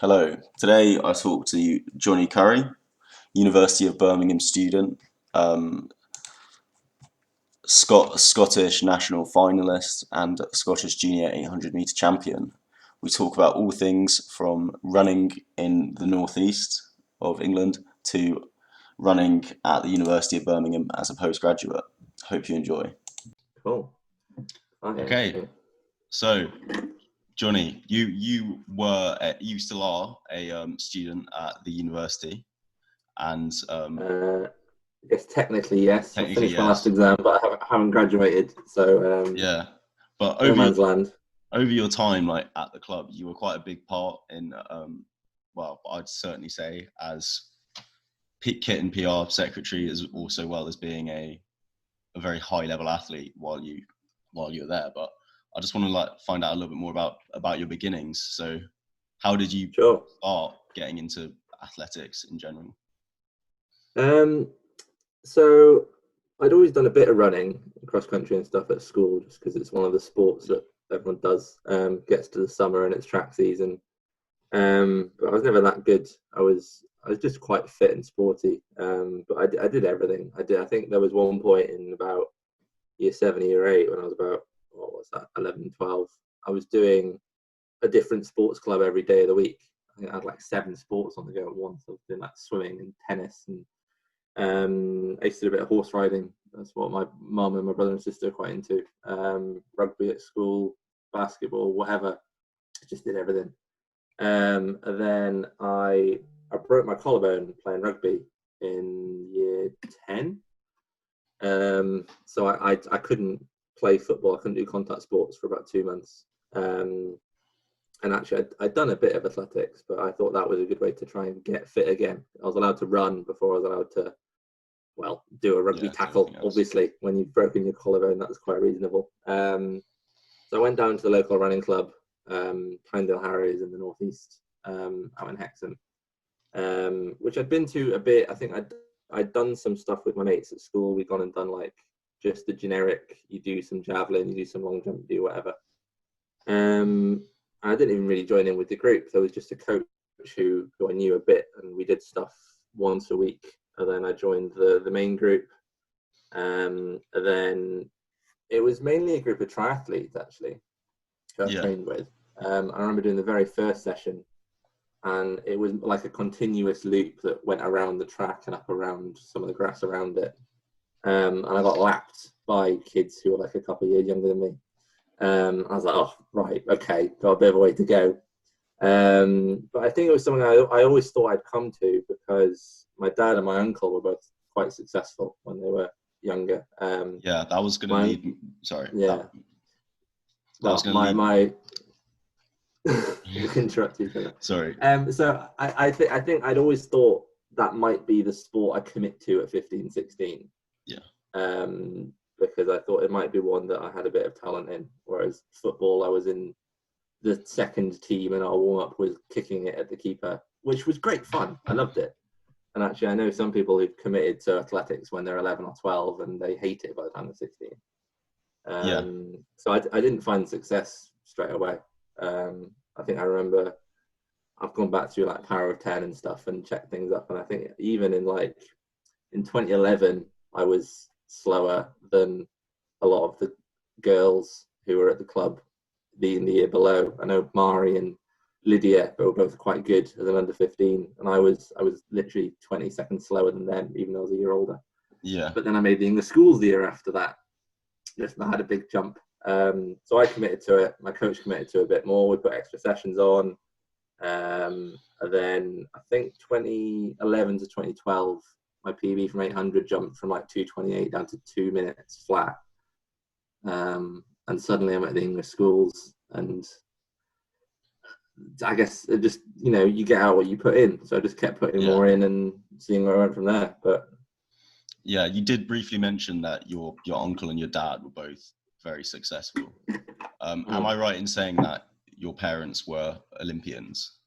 Hello. Today I talk to Jonny Currie, University of Birmingham student, um, Scottish national finalist, and Scottish junior 800 metre champion. We talk about all things from running in the northeast of England to running at the University of Birmingham as a postgraduate. Hope you enjoy. Cool. Okay, so Jonny, you still are a student at the university, and Yes, technically yes. I technically finished my last yes, exam, but I haven't graduated. So yeah. But no man's land. over your time, like at the club, you were quite a big part in, well, I'd certainly say as kit and PR secretary, as also well as being a very high level athlete while you're there. But I just want to find out a little bit more about your beginnings. So how did you Sure. start getting into athletics in general? So I'd always done a bit of running, cross country and stuff at school, just because it's one of the sports that everyone does. Gets to the summer and it's track season. But I was never that good. I was just quite fit and sporty. But I did everything. I think there was one point in about year 7, year 8 when I was about, what was that, 11, 12. I was doing a different sports club every day of the week. I think I had like 7 sports on the go at once. I was doing like swimming and tennis, and I used to do a bit of horse riding. That's what my mum and my brother and sister are quite into. Rugby at school, basketball, whatever. I just did everything. And then I broke my collarbone playing rugby in year 10. So I couldn't play football. I couldn't do contact sports for about 2 months. And actually, I'd done a bit of athletics, but I thought that was a good way to try and get fit again. I was allowed to run before I was allowed to, well, do a rugby tackle. Obviously, when you've broken your collarbone, that's quite reasonable. So I went down to the local running club, Pinedale Harriers in the northeast, out in Hexham, which I'd been to a bit. I think I'd done some stuff with my mates at school. We'd gone and done like just the generic, you do some javelin, you do some long jump, you do whatever. I didn't even really join in with the group. There was just a coach who I knew a bit, and we did stuff once a week. And then I joined the main group. And then it was mainly a group of triathletes, actually, who I trained with. I remember doing the very first session, and it was like a continuous loop that went around the track and up around some of the grass around it. And I got lapped by kids who were like a couple of years younger than me. I was like, oh, right, okay, got a bit of a way to go. But I think it was something I always thought I'd come to, because my dad and my uncle were both quite successful when they were younger. Yeah, that was going to lead me. Sorry. Yeah. That was going to lead interrupt you for that. Sorry. So I think I'd always thought that might be the sport I commit to at 15, 16. Yeah. Because I thought it might be one that I had a bit of talent in, whereas football, I was in the second team and our warm-up was kicking it at the keeper, which was great fun. I loved it. And actually, I know some people who've committed to athletics when they're 11 or 12 and they hate it by the time they're 16. So I didn't find success straight away. I think I remember I've gone back through like Power of 10 and stuff and checked things up. And I think even in 2011, I was slower than a lot of the girls who were at the club in the year below. I know Mari and Lydia were both quite good as an under 15, and I was literally 20 seconds slower than them, even though I was a year older. Yeah. But then I made the English schools the year after that. Just I had a big jump. So I committed to it. My coach committed to it a bit more. We put extra sessions on. And then I think 2011 to 2012, my PB from 800 jumped from like 2:28 down to 2 minutes flat. And suddenly I'm at the English schools, and I guess it just, you get out what you put in. So I just kept putting more in and seeing where I went from there. But yeah, you did briefly mention that your uncle and your dad were both very successful. Am I right in saying that your parents were Olympians?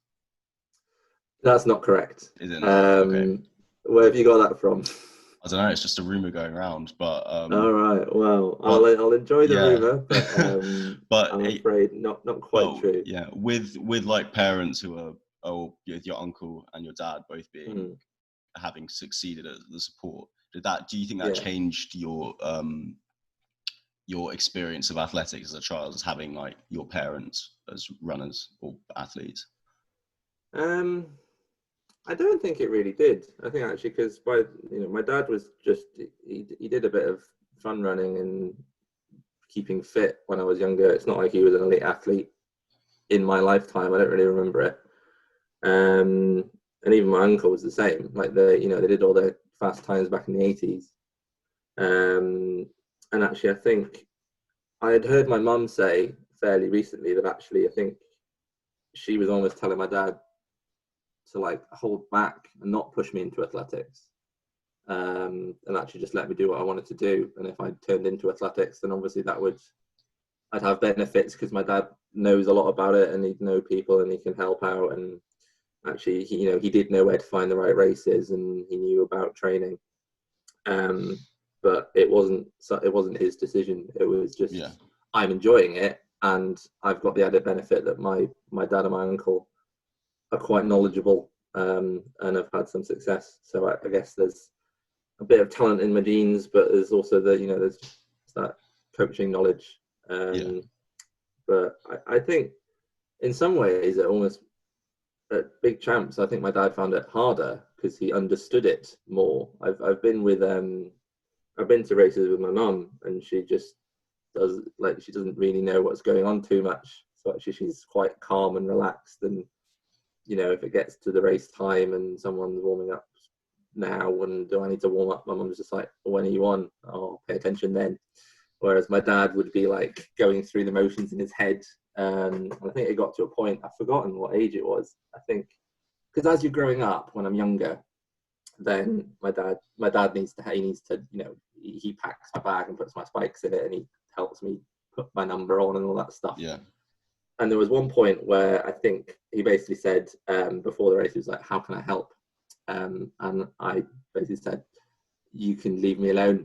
That's not correct. Is it not? Okay. Where have you got that from? I don't know. It's just a rumor going around, but all right. Well, I'll enjoy the rumor, but but I'm afraid not quite true. Yeah, with like parents who are with your uncle and your dad both being having succeeded at the support, do you think that changed your experience of athletics as a child, as having like your parents as runners or athletes? I don't think it really did. I think actually, because my dad was just he did a bit of fun running and keeping fit when I was younger. It's not like he was an elite athlete in my lifetime. I don't really remember it. And even my uncle was the same. Like they did all their fast times back in the 80s. And actually, I think I had heard my mum say fairly recently that actually I think she was almost telling my dad to like hold back and not push me into athletics, and actually just let me do what I wanted to do. And if I turned into athletics, then obviously I'd have benefits because my dad knows a lot about it and he'd know people and he can help out. And actually, he did know where to find the right races and he knew about training. But it wasn't his decision. It was just I'm enjoying it, and I've got the added benefit that my dad and my uncle are quite knowledgeable and have had some success. So I guess there's a bit of talent in my genes, but there's also there's that coaching knowledge. But I think in some ways it almost at big champs, I think my dad found it harder because he understood it more. I've been to races with my mum, and she just she doesn't really know what's going on too much. So actually she's quite calm and relaxed, and if it gets to the race time and someone's warming up now, and do I need to warm up? My mum's just like, well, when are you on? I'll pay attention then. Whereas my dad would be like going through the motions in his head. And I think it got to a point, I've forgotten what age it was. I think, because as you're growing up, when I'm younger, then my dad needs to, he packs my bag and puts my spikes in it, and he helps me put my number on and all that stuff. Yeah. And there was one point where I think he basically said, before the race, he was like, how can I help? And I basically said, you can leave me alone.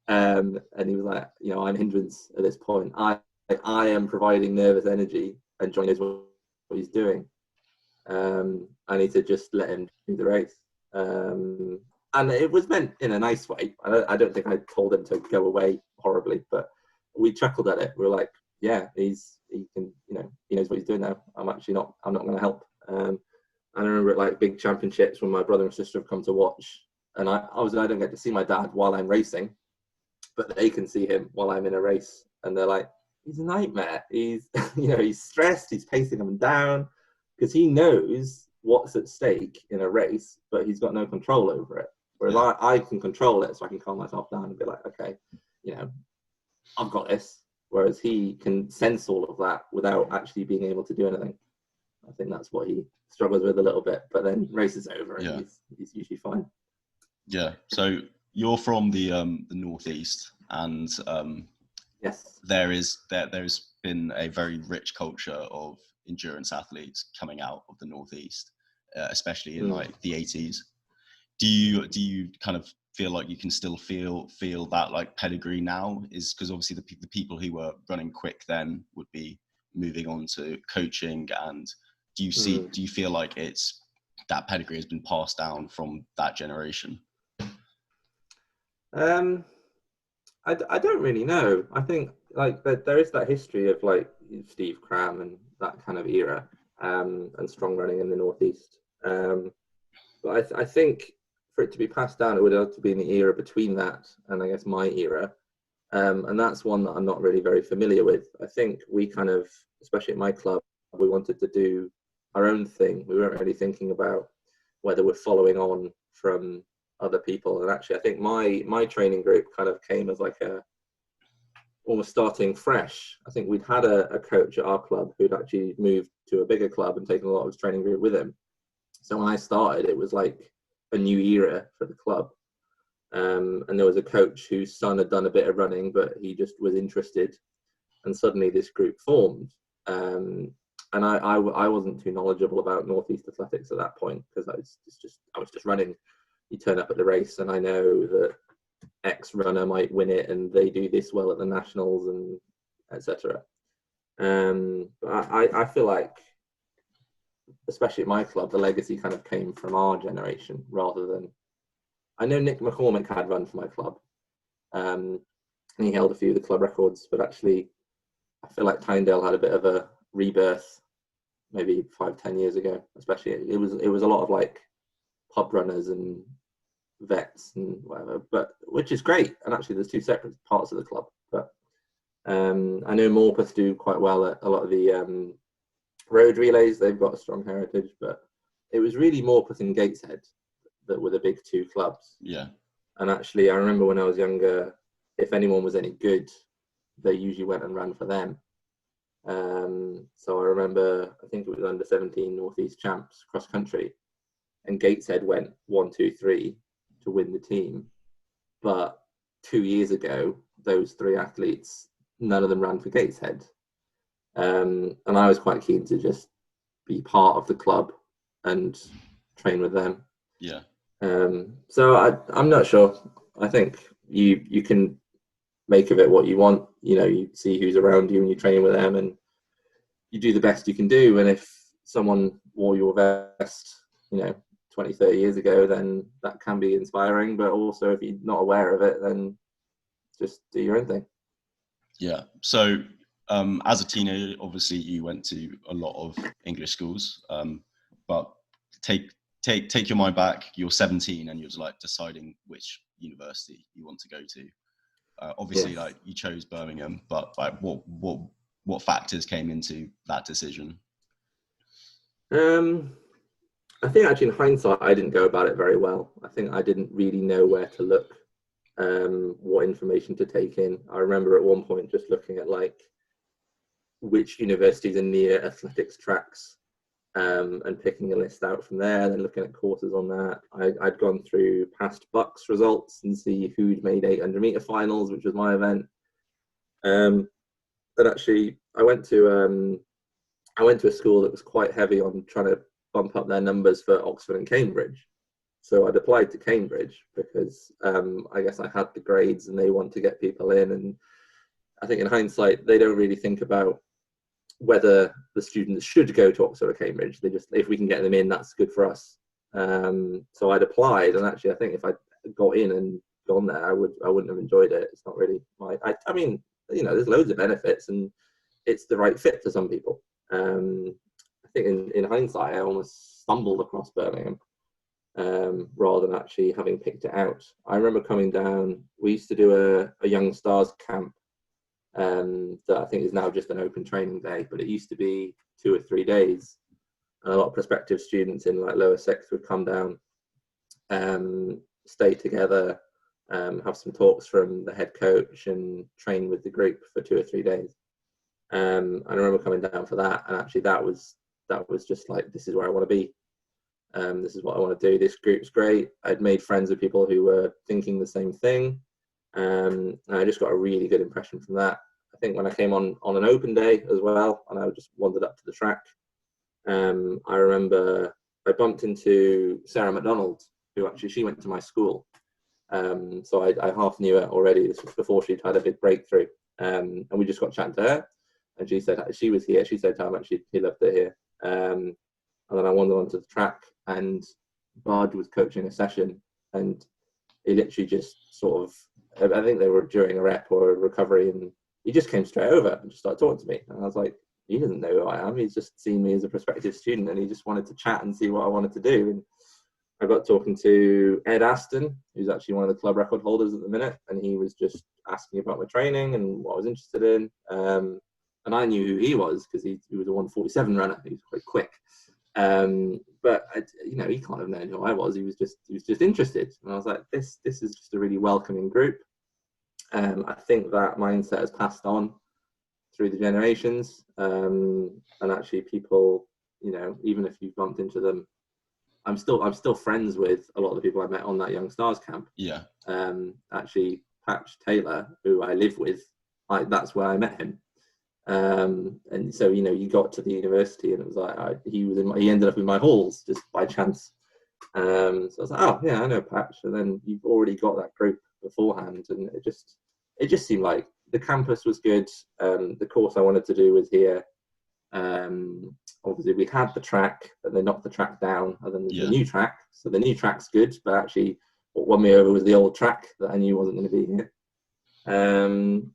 And he was like, I'm a hindrance at this point. I am providing nervous energy, and Jonny knows what he's doing. I need to just let him do the race. And it was meant in a nice way. I don't think I told him to go away horribly, but we chuckled at it. We were like, yeah, he knows what he's doing now. I'm not going to help. And I remember at like big championships when my brother and sister have come to watch, and I don't get to see my dad while I'm racing, but they can see him while I'm in a race, and they're like, he's a nightmare. He's he's stressed. He's pacing up and down because he knows what's at stake in a race, but he's got no control over it. Whereas I can control it, so I can calm myself down and be like, okay, I've got this. Whereas he can sense all of that without actually being able to do anything. I think that's what he struggles with a little bit, but then race is over and he's usually fine. Yeah. So you're from the northeast, and yes, there's been a very rich culture of endurance athletes coming out of the northeast, especially in like the 80s. Do you kind of feel like you can still feel that like pedigree now? Is because obviously the people who were running quick then would be moving on to coaching, and do you feel like it's that pedigree has been passed down from that generation? I don't really know. I think like there is that history of like Steve Cram and that kind of era, and strong running in the northeast. But I think for it to be passed down, it would have to be in the era between that and I guess my era. And that's one that I'm not really very familiar with. I think we kind of, especially at my club, we wanted to do our own thing. We weren't really thinking about whether we're following on from other people. And actually, I think my training group kind of came as like almost starting fresh. I think we'd had a coach at our club who'd actually moved to a bigger club and taken a lot of his training group with him. So when I started, it was like a new era for the club. And there was a coach whose son had done a bit of running, but he just was interested. And suddenly this group formed. And I wasn't too knowledgeable about Northeast athletics at that point because I was just running. You turn up at the race and I know that X runner might win it and they do this well at the nationals and etc. But I feel like especially at my club, the legacy kind of came from our generation rather than. I know Nick McCormick had run for my club, and he held a few of the club records, but actually, I feel like Tyndale had a bit of a rebirth maybe 5-10 years ago. Especially, it was a lot of like pub runners and vets and whatever, but which is great. And actually, there's two separate parts of the club. But I know Morpeth do quite well at a lot of the road relays. They've got a strong heritage, but it was really Morpeth and Gateshead that were the big two clubs. Yeah. And actually, I remember when I was younger, if anyone was any good, they usually went and ran for them. So I remember, I think it was under 17 Northeast champs cross country, and Gateshead went 1, 2, 3 to win the team. But 2 years ago, those 3 athletes, none of them ran for Gateshead. And I was quite keen to just be part of the club and train with them. Yeah. So I'm not sure. I think you can make of it what you want. You know, you see who's around you and you train with them and you do the best you can do. And if someone wore your vest, 20, 30 years ago, then that can be inspiring. But also, if you're not aware of it, then just do your own thing. Yeah. So as a teenager, obviously you went to a lot of English schools, but take your mind back. You're 17 and you're like deciding which university you want to go to. Obviously, Yes. like you chose Birmingham, but like what factors came into that decision? I think actually in hindsight, I didn't go about it very well. I think I didn't really know where to look, what information to take in. I remember at one point just looking at like which universities are near athletics tracks, and picking a list out from there, then looking at courses on that. I'd gone through past BUAC results and see who'd made 800 meter finals, which was my event. And actually, I went to a school that was quite heavy on trying to bump up their numbers for Oxford and Cambridge. So I'd applied to Cambridge because I guess I had the grades and they want to get people in. And I think in hindsight, they don't really think about whether the students should go to Oxford or Cambridge. They just, if we can get them in, that's good for us. So I'd applied, and actually I think if I got in and gone there, I wouldn't have enjoyed it. It's not really I mean, there's loads of benefits and it's the right fit for some people. I think in hindsight, I almost stumbled across Birmingham rather than actually having picked it out. I remember coming down, we used to do a Young Stars camp that I think is now just an open training day, but it used to be 2 or 3 days. And a lot of prospective students in like lower six would come down, stay together, have some talks from the head coach and train with the group for 2 or 3 days. I remember coming down for that, and actually that was just like, this is where I want to be. This is what I want to do. This group's great. I'd made friends with people who were thinking the same thing. And I just got a really good impression from that. I think when I came on an open day as well, and I just wandered up to the track, I remember I bumped into Sarah McDonald, who actually, she went to my school. So I half knew her already. This was before she'd had a big breakthrough. And we just got chatting to her, and she said she was here. She said how much she loved it here. And then I wandered onto the track, and Bard was coaching a session, and he literally just sort of, I think they were during a rep or a recovery, and he just came straight over and just started talking to me. And I was like, he doesn't know who I am. He's just seen me as a prospective student, and he just wanted to chat and see what I wanted to do. And I got talking to Ed Aston, who's actually one of the club record holders at the minute, and he was just asking about my training and what I was interested in. And I knew who he was because he was a 147 runner. He was quite quick. But he can't have known who I was. He was just interested, and I was like, this is just a really welcoming group. I think that mindset has passed on through the generations, and actually people, even if you've bumped into them, I'm still friends with a lot of the people I met on that Young Stars camp. Yeah. Actually, Patch Taylor, who I live with, that's where I met him. And so you got to the university, and it was like he ended up in my halls just by chance. So I was like, oh yeah, I know Patch. And then you've already got that group beforehand, and it just seemed like the campus was good. The course I wanted to do was here. Obviously, we had the track, but they knocked the track down, and then there's Yeah. the new track. So the new track's good, but actually, what won me over was the old track that I knew wasn't going to be here.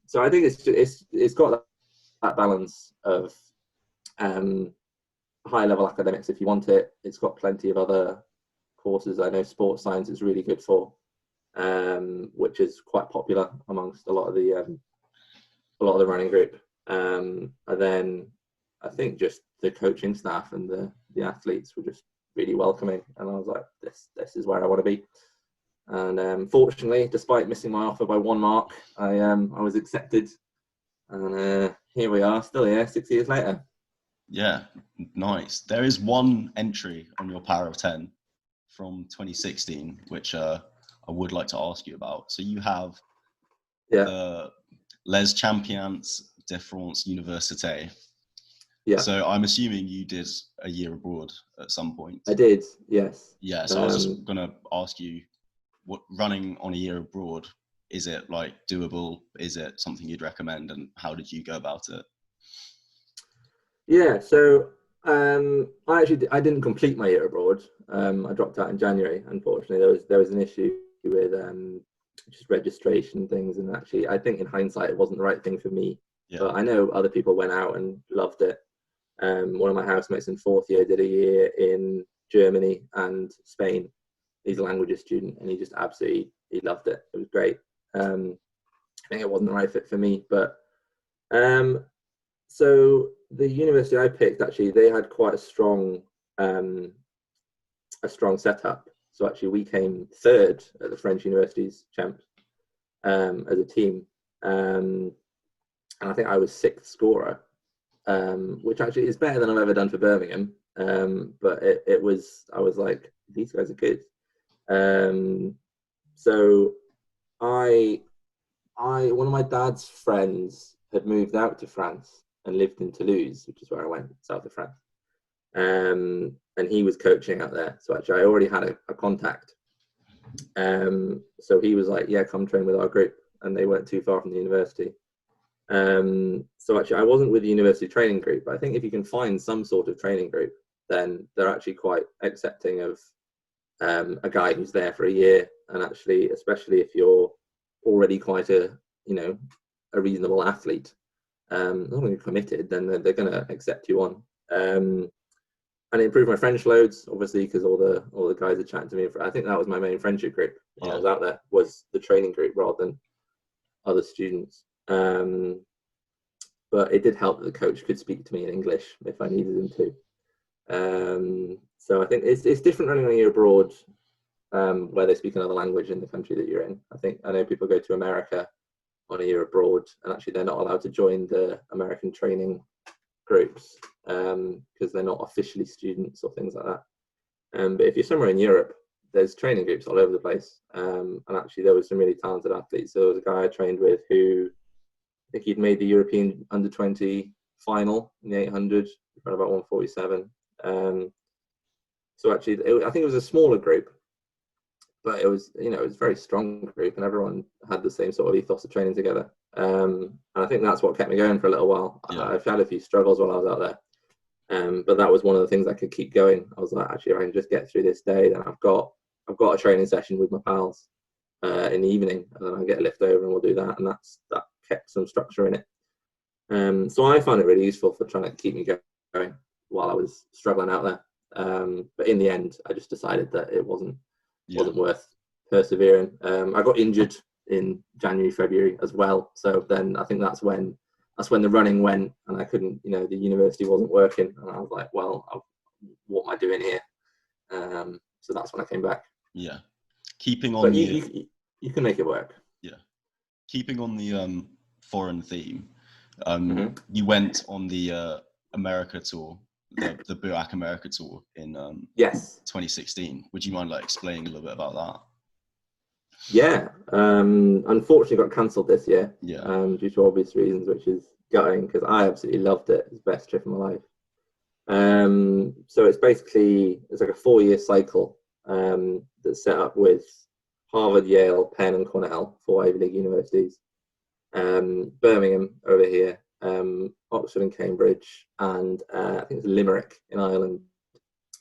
So I think it's got that balance of high level academics if you want it. It's got plenty of other courses. I know sports science is really good for, which is quite popular amongst a lot of the running group. And then I think just the coaching staff and the athletes were just really welcoming, and I was like, this is where I want to be. And fortunately, despite missing my offer by 1 mark, I was accepted, and here we are, still here 6 years later. Yeah, nice. There is one entry on your Power of 10 from 2016, which I would like to ask you about. So you have the Les Champions de France Université. Yeah. So I'm assuming you did a year abroad at some point. I did, yes. Yeah, so I was just going to ask you, what running on a year abroad, is it like doable? Is it something you'd recommend, and how did you go about it? Yeah, so I didn't complete my year abroad. I dropped out in January. Unfortunately, there was an issue with just registration things, and actually, I think in hindsight, it wasn't the right thing for me. Yeah. But I know other people went out and loved it. One of my housemates in 4th year did a year in Germany and Spain. He's a languages student, and he just absolutely loved it. It was great. I think it wasn't the right fit for me, but so the university I picked, actually, they had quite a strong setup. So actually, we came 3rd at the French universities champs as a team, and I think I was 6th scorer, which actually is better than I've ever done for Birmingham. But I was like, these guys are good. So one of my dad's friends had moved out to France and lived in Toulouse, which is where I went, south of France. And he was coaching out there. So actually, I already had a contact. So he was like, yeah, come train with our group. And they weren't too far from the university. So actually, I wasn't with the university training group, but I think if you can find some sort of training group, then they're actually quite accepting of a guy who's there for a year. And actually, especially if you're already quite a reasonable athlete, as long as you're committed, then they're going to accept you on. And it improved my French loads, obviously, because all the guys are chatting to me. I think that was my main friendship group while I was out there, was the training group rather than other students. But it did help that the coach could speak to me in English if I needed him to. So I think it's different running on a year abroad, where they speak another language in the country that you're in. I know people go to America on a year abroad, and actually they're not allowed to join the American training groups because they're not officially students or things like that. But if you're somewhere in Europe, there's training groups all over the place. And actually there was some really talented athletes. So there was a guy I trained with who, I think he'd made the European under-20 final in the 800, around about 147. So actually, I think it was a smaller group, but it was it was a very strong group, and everyone had the same sort of ethos of training together. And I think that's what kept me going for a little while. Yeah. I've had a few struggles while I was out there, but that was one of the things I could keep going. I was like, actually, if I can just get through this day, then I've got a training session with my pals in the evening, and then I'll get a lift over and we'll do that. And that kept some structure in it. So I found it really useful for trying to keep me going while I was struggling out there. But in the end, I just decided that it wasn't worth persevering. I got injured in January, February as well. So then I think that's when the running went, and I couldn't, the university wasn't working, and I was like, well, what am I doing here? So that's when I came back. Yeah, keeping on. But you can make it work. Yeah, keeping on the foreign theme. You went on the America tour, the BUAC America tour in 2016. Would you mind explaining a little bit about that? Yeah, unfortunately got cancelled this year. Yeah. Due to obvious reasons, which is gutting because I absolutely loved it. It's the best trip of my life. So it's like a 4-year cycle that's set up with Harvard, Yale, Penn, and Cornell, 4 Ivy League universities. Birmingham over here, Oxford and Cambridge, and I think it's Limerick in Ireland.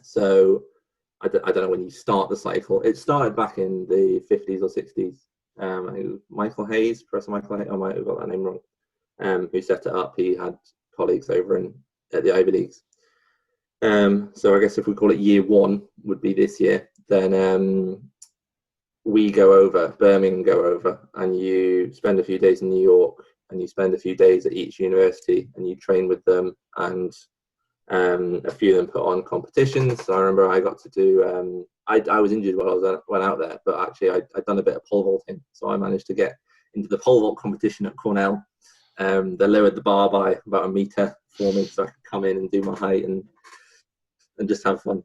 So I don't know when you start the cycle. It started back in the 50s or 60s. I think it was Michael Hayes, Professor Michael Hayes, I might have got that name wrong, who set it up. He had colleagues over at the Ivy Leagues. So I guess if we call it year one, would be this year, then we go over, Birmingham go over, and you spend a few days in New York, and you spend a few days at each university, and you train with them, and a few of them put on competitions. So I remember I got to do, I was injured while I went out there, but actually I'd done a bit of pole vaulting, so I managed to get into the pole vault competition at Cornell. They lowered the bar by about 1 meter for me, so I could come in and do my height and just have fun.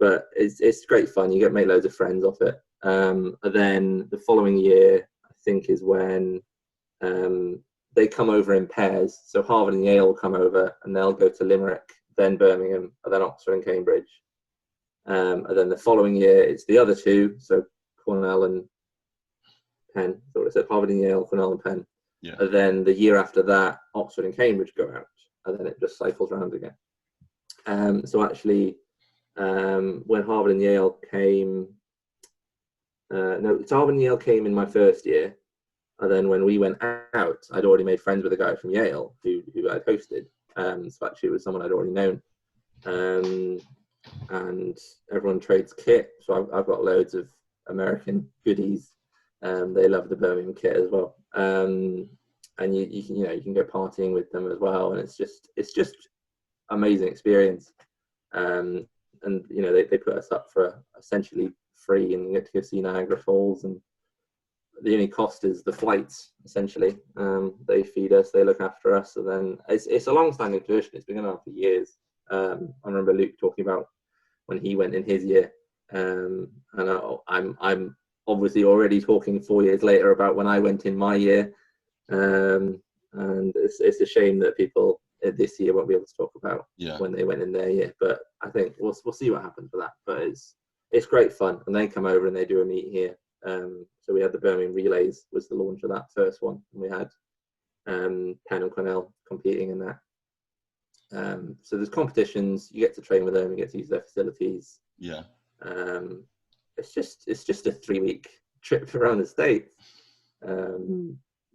But it's great fun. You make loads of friends off it. And then the following year, I think, is when they come over in pairs. So Harvard and Yale will come over, and they'll go to Limerick, then Birmingham, and then Oxford and Cambridge. And then the following year, it's the other two, so Cornell and Penn. So I said Harvard and Yale, Cornell and Penn. Yeah. And then the year after that, Oxford and Cambridge go out, and then it just cycles around again. So actually, when Harvard and Yale came, Harvard and Yale came in my first year, and then when we went out, I'd already made friends with a guy from Yale who I'd hosted. So actually, it was someone I'd already known, and everyone trades kit. So I've got loads of American goodies. They love the Birmingham kit as well, and you can go partying with them as well, and it's just amazing experience. And they put us up for essentially free, and you get to go see Niagara Falls, and the only cost is the flights essentially. They feed us, they look after us, and then it's a long-standing tradition. It's been going on for years. I remember Luke talking about when he went in his year, and I'm obviously already talking 4 years later about when I went in my year, and it's a shame that people this year won't be able to talk about when they went in their year. But I think we'll see what happens with that. But it's great fun, and they come over and they do a meet here. So we had the Birmingham Relays was the launch of that first one, and we had Penn and Cornell competing in that. So there's competitions. You get to train with them. You get to use their facilities. Yeah. It's just a 3-week trip around the States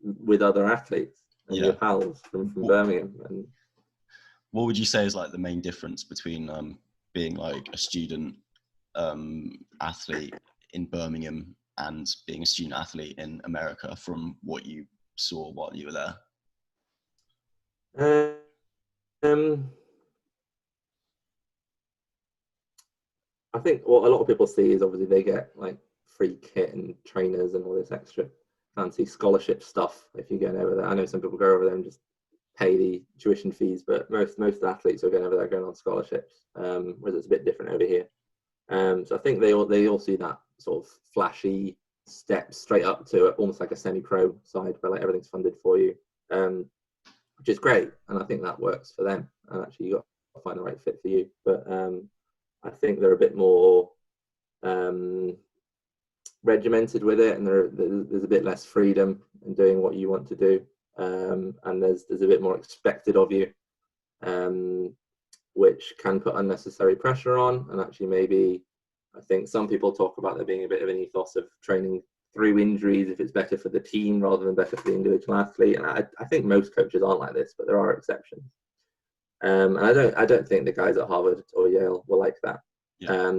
with other athletes and your pals from Birmingham. And what would you say is like the main difference between being like a student athlete in Birmingham and being a student athlete in America from what you saw while you were there? I think what a lot of people see is obviously they get like free kit and trainers and all this extra fancy scholarship stuff if you're going over there. I know some people go over there and just pay the tuition fees, but most athletes are going over there going on scholarships, whereas it's a bit different over here. So I think they all see that sort of flashy step straight up to almost like a semi-pro side where like everything's funded for you, which is great, and I think that works for them. And actually, you got to find the right fit for you. But I think they're a bit more regimented with it, and there's a bit less freedom in doing what you want to do, and there's a bit more expected of you, which can put unnecessary pressure on. And actually, maybe I think some people talk about there being a bit of an ethos of training through injuries if it's better for the team rather than better for the individual athlete. And I think most coaches aren't like this, but there are exceptions. And I don't think the guys at Harvard or Yale were like that. Yeah.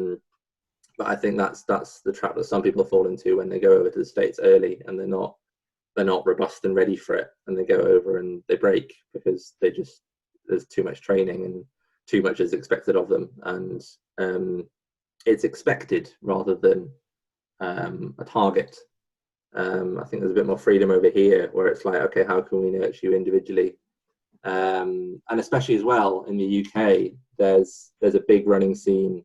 But I think that's the trap that some people fall into when they go over to the States early and they're not robust and ready for it, and they go over and they break because there's too much training and too much is expected of them, and it's expected rather than a target. I think there's a bit more freedom over here where it's like, okay, how can we nurture you individually? And especially as well in the UK, there's a big running scene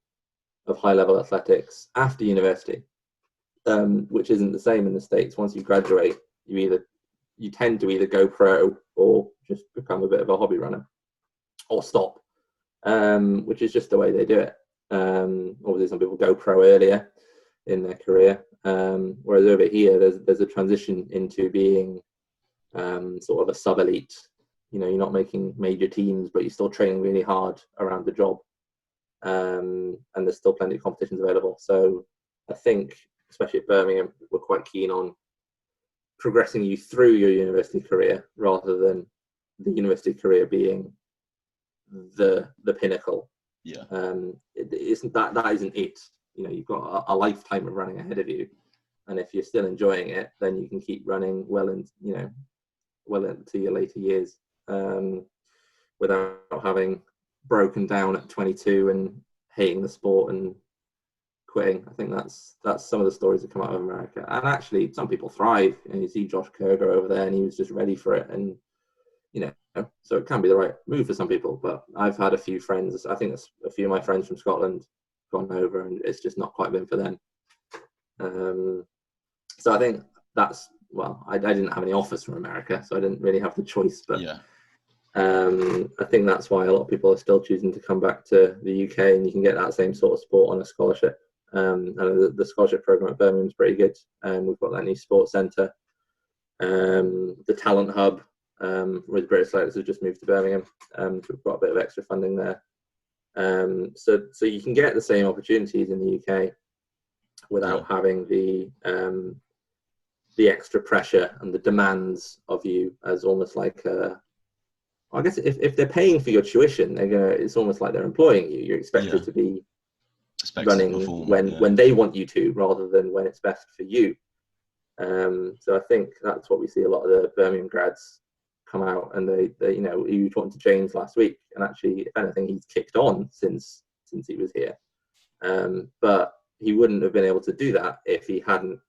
of high-level athletics after university, which isn't the same in the States. Once you graduate, you tend to either go pro or just become a bit of a hobby runner, or stop, which is just the way they do it. Obviously, some people go pro earlier in their career, whereas over here, there's a transition into being sort of a sub-elite you're not making major teams, but you're still training really hard around the job. And there's still plenty of competitions available. So I think, especially at Birmingham, we're quite keen on progressing you through your university career rather than the university career being the pinnacle. Yeah. It isn't that isn't it. You've got a lifetime of running ahead of you, and if you're still enjoying it, then you can keep running well into your later years, without having broken down at 22 and hating the sport and quitting. I think that's some of the stories that come out of America. And actually, some people thrive. You see Josh Kerr over there, and he was just ready for it. And so it can be the right move for some people. But I've had a few friends. I think that's a few of my friends from Scotland gone over, and it's just not quite been for them. So I think that's I didn't have any offers from America, so I didn't really have the choice. But Yeah. I think that's why a lot of people are still choosing to come back to the UK, and you can get that same sort of sport on a scholarship. And the scholarship program at Birmingham is pretty good. We've got that new sports centre, the talent hub with British Athletics has just moved to Birmingham. So we've got a bit of extra funding there. So you can get the same opportunities in the UK without having the extra pressure and the demands of you as almost like I guess if they're paying for your tuition, it's almost like they're employing you. You're expected to be running when they want you to, rather than when it's best for you. So I think that's what we see a lot of the Birmingham grads come out, and they you were talking to James last week, and actually, if anything, he's kicked on since he was here. But he wouldn't have been able to do that if he hadn't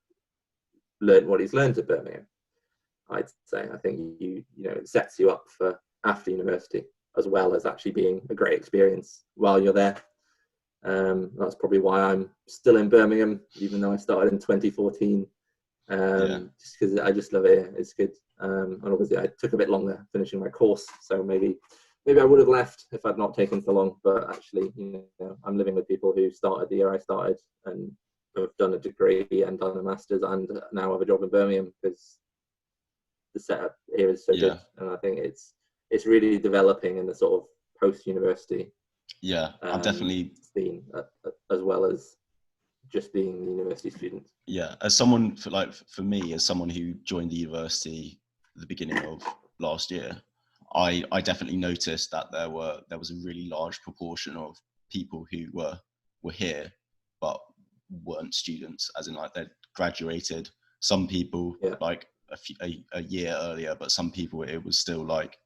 learned what he's learned at Birmingham. I'd say I think it sets you up for after university, as well as actually being a great experience while you're there. That's probably why I'm still in Birmingham, even though I started in 2014. Just because I just love it. It's good. And obviously I took a bit longer finishing my course, so maybe I would have left if I'd not taken so long. But actually, I'm living with people who started the year I started and have done a degree and done a master's and now have a job in Birmingham, because the setup here is so good. And I think it's really developing in the sort of post-university I'm definitely scene, as well as just being a university student. As someone for me, as someone who joined the university at the beginning of last year, I definitely noticed that there was a really large proportion of people who were here but weren't students, as in like they'd graduated. Some people like a year earlier, but some people it was still like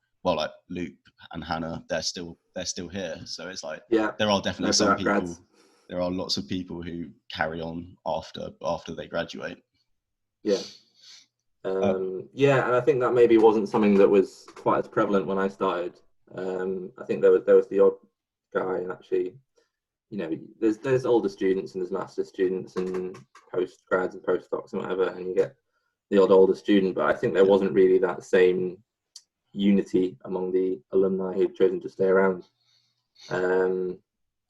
Luke and Hannah, they're still here. So it's like there are definitely some people. Grads. There are lots of people who carry on after they graduate. And I think that maybe wasn't something that was quite as prevalent when I started. I think there was the odd guy, and actually, there's older students and there's master students and post grads and postdocs and whatever, and you get the odd older student. But I think there wasn't really that same unity among the alumni who'd chosen to stay around.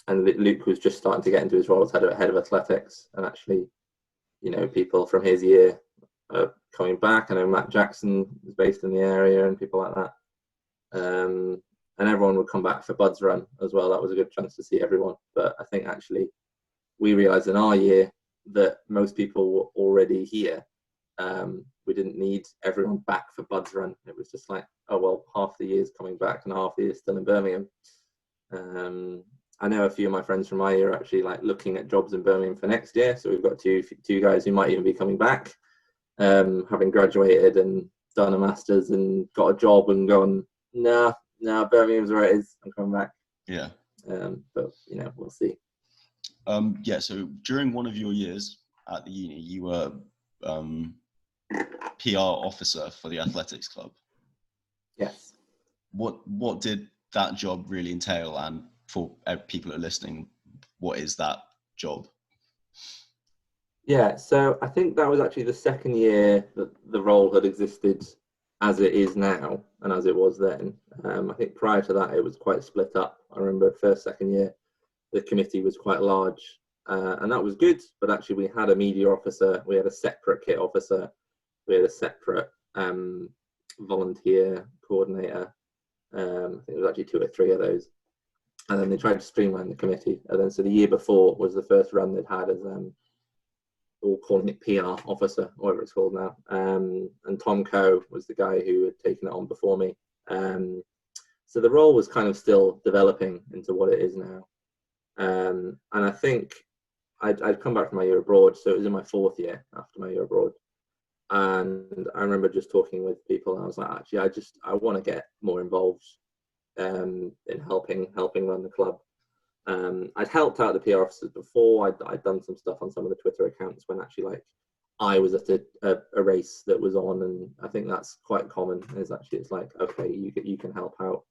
And Luke was just starting to get into his role as head of athletics, and actually, people from his year are coming back. I know Matt Jackson is based in the area, and people like that. And everyone would come back for Bud's Run as well. That was a good chance to see everyone. But I think actually we realised in our year that most people were already here. We didn't need everyone back for Bud's Run. It was just like, oh well, half the year's coming back and half the year's still in Birmingham. I know a few of my friends from my year are actually like looking at jobs in Birmingham for next year. So we've got two guys who might even be coming back, having graduated and done a master's and got a job and gone, nah, Birmingham's where it is. I'm coming back. But we'll see. So during one of your years at the uni, you were PR officer for the athletics club. Yes. What did that job really entail? And for people who are listening, what is that job? So I think that was actually the second year that the role had existed as it is now and as it was then. I think prior to that, it was quite split up. I remember first, second year, the committee was quite large, and that was good. But actually, we had a media officer, we had a separate kit officer, we had a separate volunteer coordinator, I think it was actually 2 or 3 of those. And then they tried to streamline the committee. And then so the year before was the first run they'd had as all calling it PR officer, whatever it's called now. And Tom Coe was the guy who had taken it on before me. So the role was kind of still developing into what it is now. And I think I'd come back from my year abroad, so it was in my 4th year after my year abroad. And I remember just talking with people, and I was like, actually, I want to get more involved in helping run the club. I'd helped out the PR officers before. I'd done some stuff on some of the Twitter accounts when actually like I was at a race that was on, and I think that's quite common. Is actually it's like, okay, you can help out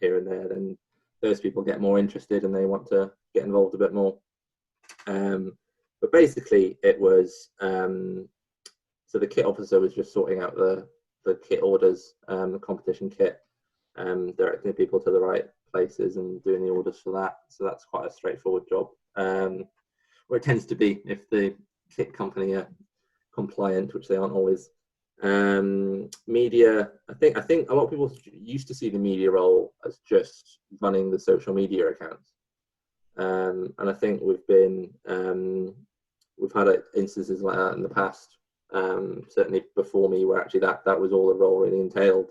here and there, then those people get more interested and they want to get involved a bit more. But basically, it was so the kit officer was just sorting out the kit orders, the competition kit, directing people to the right places and doing the orders for that. So that's quite a straightforward job, where it tends to be if the kit company are compliant, which they aren't always. Media, I think a lot of people used to see the media role as just running the social media accounts, and I think we've had instances like that in the past, certainly before me, where actually that was all the role really entailed.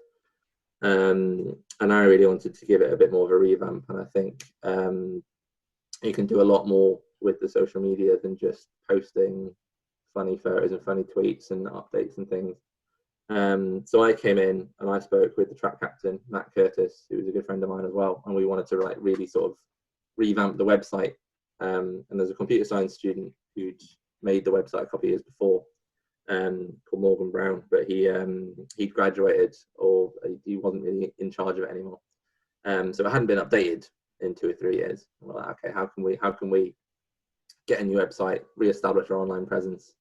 And I really wanted to give it a bit more of a revamp, and I think you can do a lot more with the social media than just posting funny photos and funny tweets and updates and things. So I came in and I spoke with the track captain, Matt Curtis, who was a good friend of mine as well, and we wanted to like really sort of revamp the website. And there's a computer science student who'd made the website a couple of years before, called Morgan Brown, but he'd graduated, or he wasn't really in charge of it anymore. So it hadn't been updated in 2 or 3 years. And we're like, okay, how can we get a new website, re-establish our online presence?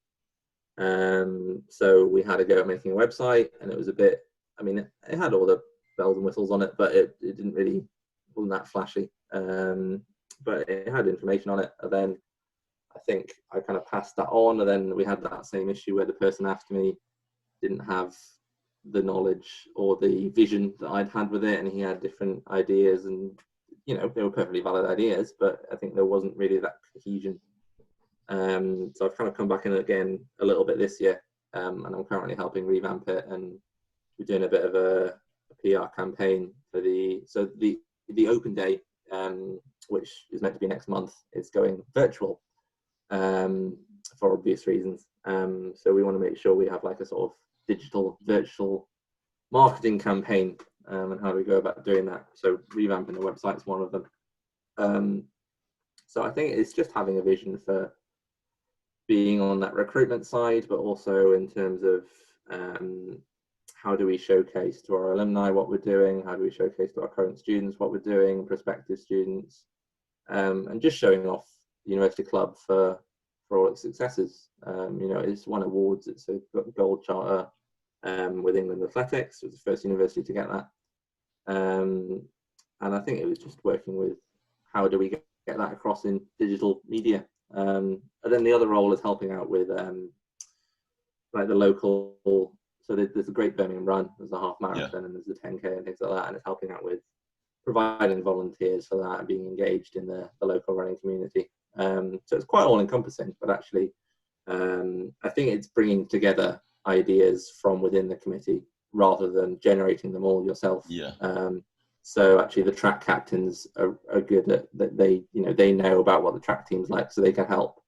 So we had a go at making a website, and it was a bit, I mean, it had all the bells and whistles on it, but it didn't really, wasn't that flashy. But it had information on it. And then I think I kind of passed that on, and then we had that same issue where the person after me didn't have the knowledge or the vision that I'd had with it, and he had different ideas, and you know, they were perfectly valid ideas, but I think there wasn't really that cohesion. So I've kind of come back in again a little bit this year, and I'm currently helping revamp it, and we're doing a bit of a PR campaign for the open day, which is meant to be next month. It's going virtual, for obvious reasons. So we want to make sure we have like a sort of digital virtual marketing campaign, and how do we go about doing that? So revamping the website is one of them. So I think it's just having a vision for being on that recruitment side, but also in terms of how do we showcase to our alumni what we're doing? How do we showcase to our current students what we're doing, prospective students, and just showing off the university club for all its successes. You know, it's won awards. It's a gold charter with England Athletics. It was the first university to get that. And I think it was just working with how do we get that across in digital media. And then the other role is helping out with like the local. So there's a Great Birmingham Run. There's a half marathon, and there's a 10K and things like that. And it's helping out with providing volunteers for that and being engaged in the local running community. So it's quite all encompassing, but actually I think it's bringing together ideas from within the committee rather than generating them all yourself. So actually the track captains are good at that. They know about what the track team's like, so they can help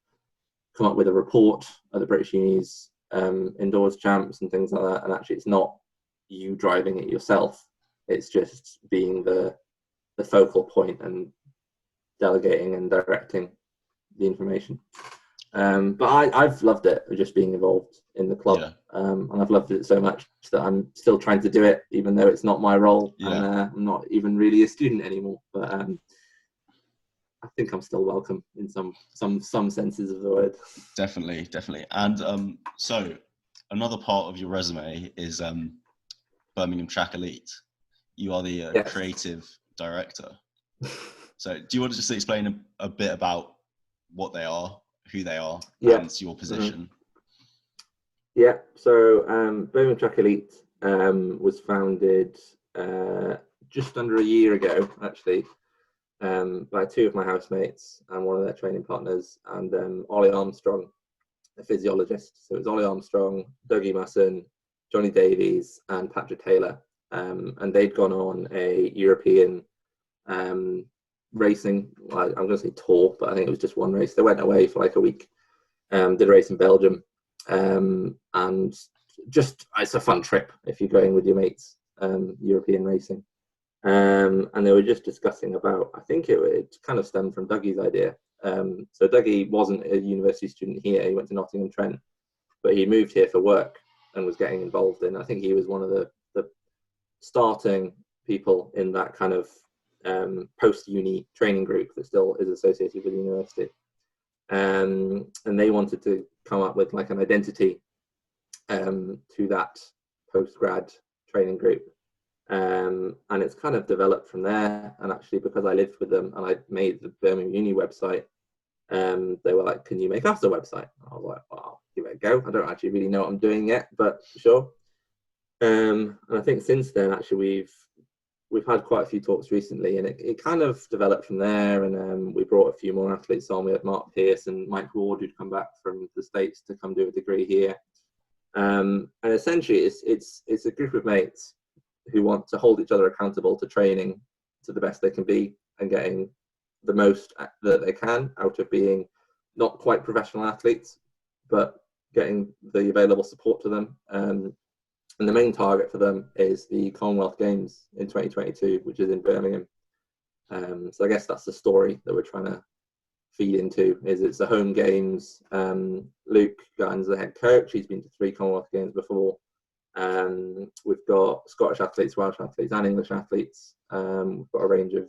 come up with a report of the British Unis indoors champs and things like that. And actually it's not you driving it yourself, it's just being the focal point and delegating and directing the information. But I've loved it, just being involved in the club, and I've loved it so much that I'm still trying to do it, even though it's not my role, and I'm not even really a student anymore. But I think I'm still welcome in some senses of the word. Definitely. And so another part of your resume is Birmingham Track Elite. You are the creative director. So do you want to just explain a bit about what they are, who they are, and your position? So Birmingham Track Elite was founded just under a year ago, actually, by two of my housemates and one of their training partners, and Ollie Armstrong, a physiologist. So it was Ollie Armstrong, Dougie Masson, Johnny Davies, and Patrick Taylor. And they'd gone on a European racing, well, I'm going to say tour, but I think it was just one race. They went away for like a week, did a race in Belgium, and just, it's a fun trip if you're going with your mates, European racing. And they were just discussing about, I think it kind of stemmed from Dougie's idea. So Dougie wasn't a university student here, he went to Nottingham Trent, but he moved here for work and was getting involved in, I think he was one of the starting people in that kind of post-uni training group that still is associated with the university. And they wanted to come up with like an identity to that post-grad training group. And it's kind of developed from there. And actually, because I lived with them and I made the Birmingham Uni website, they were like, can you make us a website? I was like, well, I'll give it a go. I don't actually really know what I'm doing yet, but sure. And I think since then, actually, we've had quite a few talks recently, and it kind of developed from there. And we brought a few more athletes on. We had Mark Pierce and Mike Ward, who'd come back from the States to come do a degree here. And essentially, it's a group of mates who want to hold each other accountable to training to the best they can be and getting the most that they can out of being not quite professional athletes, but getting the available support to them. And the main target for them is the Commonwealth Games in 2022, which is in Birmingham. So I guess that's the story that we're trying to feed into, is it's the home games. Luke Gunn's the head coach. He's been to 3 Commonwealth Games before. We've got Scottish athletes, Welsh athletes, and English athletes. We've got a range of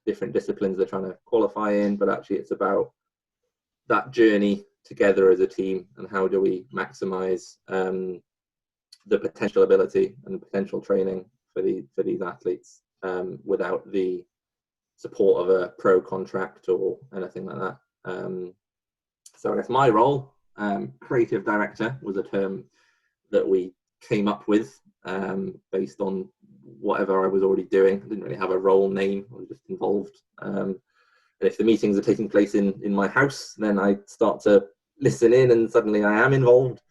different disciplines they're trying to qualify in, but actually it's about that journey together as a team and how do we maximize the potential ability and the potential training for these athletes without the support of a pro contract or anything like that. So I guess my role, creative director, was a term that we came up with based on whatever I was already doing. I didn't really have a role name, I was just involved. And if the meetings are taking place in my house, then I start to listen in and suddenly I am involved.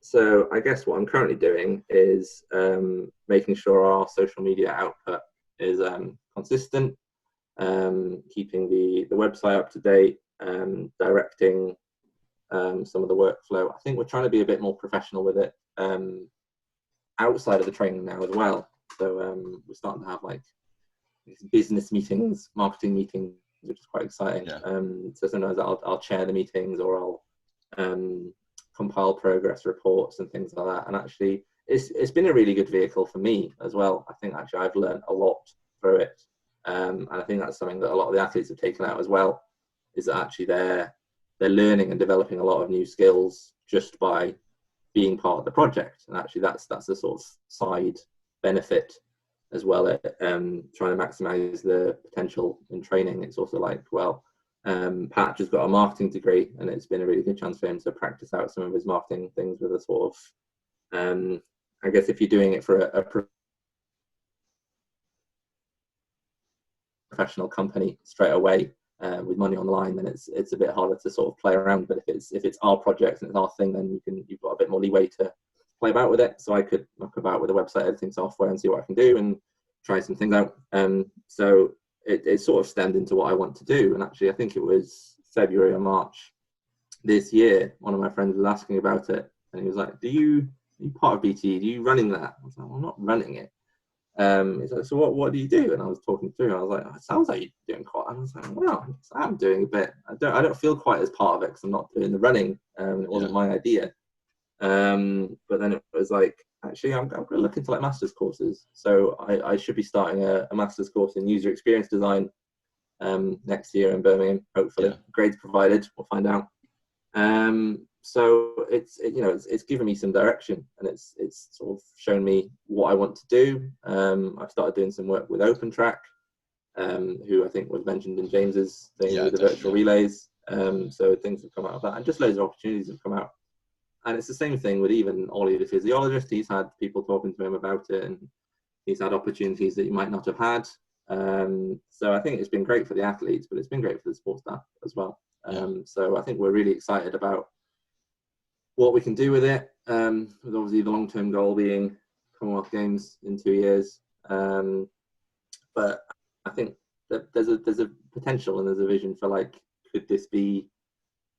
So I guess what I'm currently doing is making sure our social media output is consistent, keeping the website up to date, directing some of the workflow. I think we're trying to be a bit more professional with it outside of the training now as well. So we're starting to have like business meetings, marketing meetings, which is quite exciting. Yeah. So sometimes I'll chair the meetings, or I'll compile progress reports and things like that. And actually, it's been a really good vehicle for me as well. I think actually I've learned a lot through it, and I think that's something that a lot of the athletes have taken out as well. Is that actually they're learning and developing a lot of new skills just by being part of the project. And actually, that's a sort of side benefit as well at trying to maximize the potential in training. It's also like, well, Pat just got a marketing degree, and it's been a really good chance for him to practice out some of his marketing things with a sort of, I guess if you're doing it for a professional company straight away with money online, then it's a bit harder to sort of play around. But if it's our project and it's our thing, then you've got a bit more leeway to play about with it. So I could muck about with the website editing software and see what I can do and try some things out. So it sort of stemmed into what I want to do. And actually, I think it was February or March this year, one of my friends was asking about it, and he was like, are you part of BT? Are you running that? I was like, well, I'm not running it. He's like, so what do you do? And I was talking through, and I was like, oh, it sounds like you're doing quite. I was like, well, I'm doing a bit. I don't feel quite as part of it because I'm not doing the running. It wasn't my idea. But then it was like, actually, I'm going to look into like master's courses. So I should be starting a master's course in user experience design next year in Birmingham, hopefully. Yeah. Grades provided, we'll find out. So it's given me some direction, and it's sort of shown me what I want to do. I've started doing some work with Open Track, who I think was mentioned in James's thing with the virtual relays. So things have come out of that, and just loads of opportunities have come out. And it's the same thing with even Ollie, the physiologist. He's had people talking to him about it, and he's had opportunities that he might not have had. So I think it's been great for the athletes, but it's been great for the sports staff as well. So I think we're really excited about what we can do with it, with obviously the long-term goal being Commonwealth Games in 2 years. But I think that there's a potential and there's a vision for, like, could this be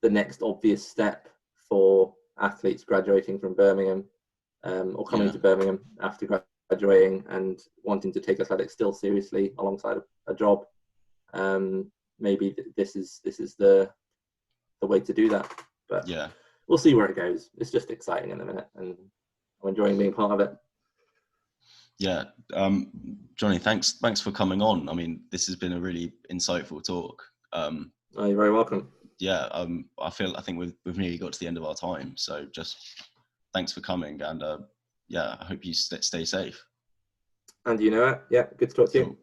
the next obvious step for athletes graduating from Birmingham, or coming to Birmingham after graduating and wanting to take athletics still seriously alongside a job. Maybe this is the way to do that. But we'll see where it goes. It's just exciting in a minute, and I'm enjoying being part of it. Yeah, Jonny, thanks for coming on. I mean, this has been a really insightful talk. Oh, you're very welcome. Yeah, I think we've nearly got to the end of our time. So just thanks for coming, and I hope you stay safe. And you know it. Yeah, good to talk to you.